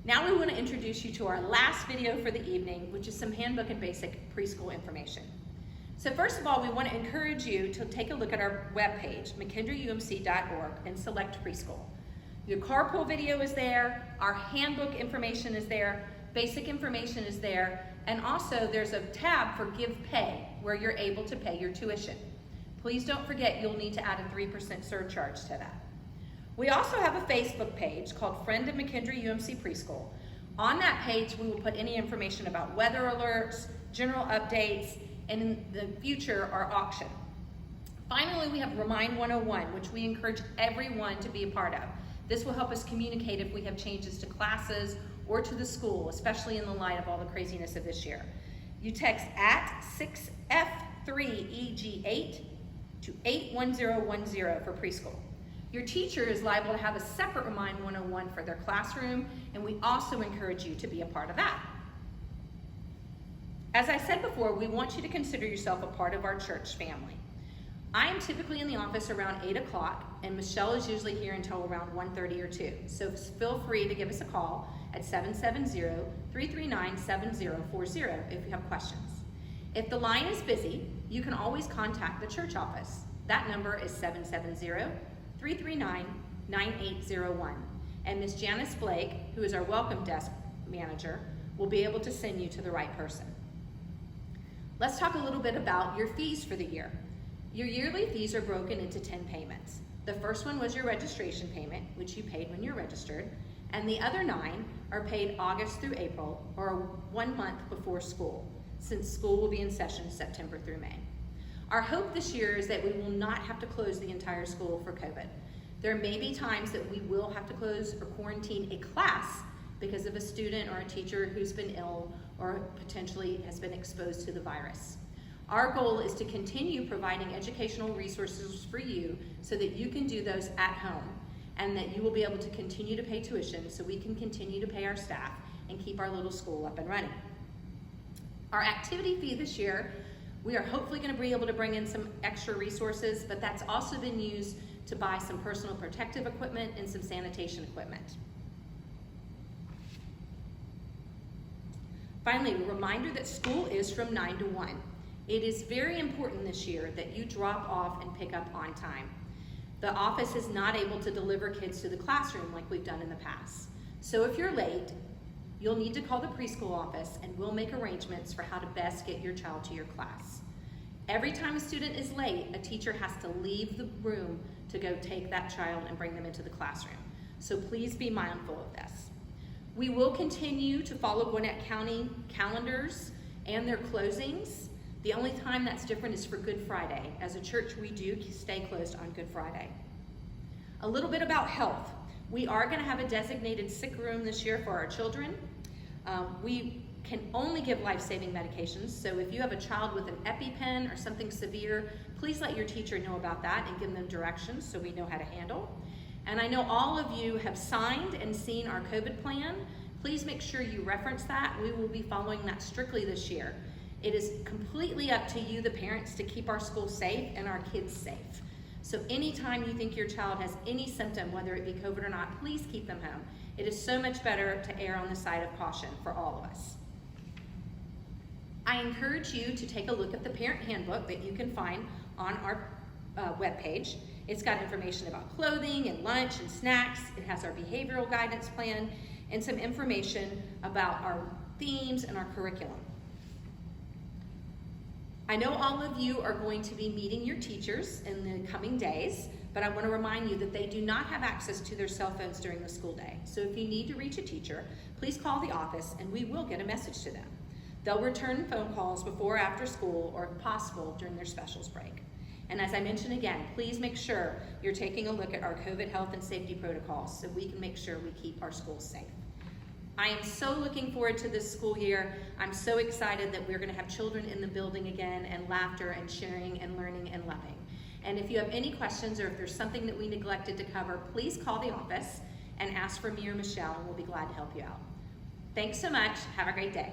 Now we want to introduce you to our last video for the evening, which is some handbook and basic preschool information. So first of all, we want to encourage you to take a look at our webpage, mckendrayumc.org, and select preschool. Your carpool video is there, our handbook information is there, basic information is there, and also there's a tab for Give Pay, where you're able to pay your tuition. Please don't forget you'll need to add a 3% surcharge to that. We also have a Facebook page called Friend of McKendree UMC Preschool. On that page, we will put any information about weather alerts, general updates, and in the future, our auction. Finally, we have Remind 101, which we encourage everyone to be a part of. This will help us communicate if we have changes to classes or to the school, especially in the light of all the craziness of this year. You text at 6F3EG8 to 81010 for preschool. Your teacher is liable to have a separate Remind 101 for their classroom, and we also encourage you to be a part of that. As I said before, we want you to consider yourself a part of our church family. I am typically in the office around 8 o'clock, and Michelle is usually here until around 1:30 or 2. So feel free to give us a call at 770-339-7040 if you have questions. If the line is busy, you can always contact the church office. That number is 770-339-9801. And Ms. Janice Blake, who is our welcome desk manager, will be able to send you to the right person. Let's talk a little bit about your fees for the year. Your yearly fees are broken into 10 payments. The first one was your registration payment, which you paid when you're registered, and the other 9 are paid August through April, or 1 month before school, since school will be in session September through May. Our hope this year is that we will not have to close the entire school for COVID. There may be times that we will have to close or quarantine a class because of a student or a teacher who's been ill or potentially has been exposed to the virus. Our goal is to continue providing educational resources for you so that you can do those at home and that you will be able to continue to pay tuition so we can continue to pay our staff and keep our little school up and running. Our activity fee this year, we are hopefully going to be able to bring in some extra resources, but that's also been used to buy some personal protective equipment and some sanitation equipment. Finally, a reminder that school is from 9 to 1. It is very important this year that you drop off and pick up on time. The office is not able to deliver kids to the classroom like we've done in the past. So if you're late, you'll need to call the preschool office and we'll make arrangements for how to best get your child to your class. Every time a student is late, a teacher has to leave the room to go take that child and bring them into the classroom. So please be mindful of this. We will continue to follow Gwinnett County calendars and their closings. The only time that's different is for Good Friday. As a church, we do stay closed on Good Friday. A little bit about health. We are going to have a designated sick room this year for our children. We can only give life-saving medications, so if you have a child with an EpiPen or something severe, please let your teacher know about that and give them directions so we know how to handle. And I know all of you have signed and seen our COVID plan. Please make sure you reference that. We will be following that strictly this year. It is completely up to you, the parents, to keep our school safe and our kids safe. So anytime you think your child has any symptom, whether it be COVID or not, please keep them home. It is so much better to err on the side of caution for all of us. I encourage you to take a look at the parent handbook that you can find on our webpage. It's got information about clothing and lunch and snacks. It has our behavioral guidance plan and some information about our themes and our curriculum. I know all of you are going to be meeting your teachers in the coming days, but I want to remind you that they do not have access to their cell phones during the school day. So if you need to reach a teacher, please call the office and we will get a message to them. They'll return phone calls before or after school or if possible during their specials break. And as I mentioned again, please make sure you're taking a look at our COVID health and safety protocols so we can make sure we keep our schools safe. I am so looking forward to this school year. I'm so excited that we're going to have children in the building again and laughter and sharing and learning and loving. And if you have any questions or if there's something that we neglected to cover, please call the office and ask for me or Michelle and we'll be glad to help you out. Thanks so much. Have a great day.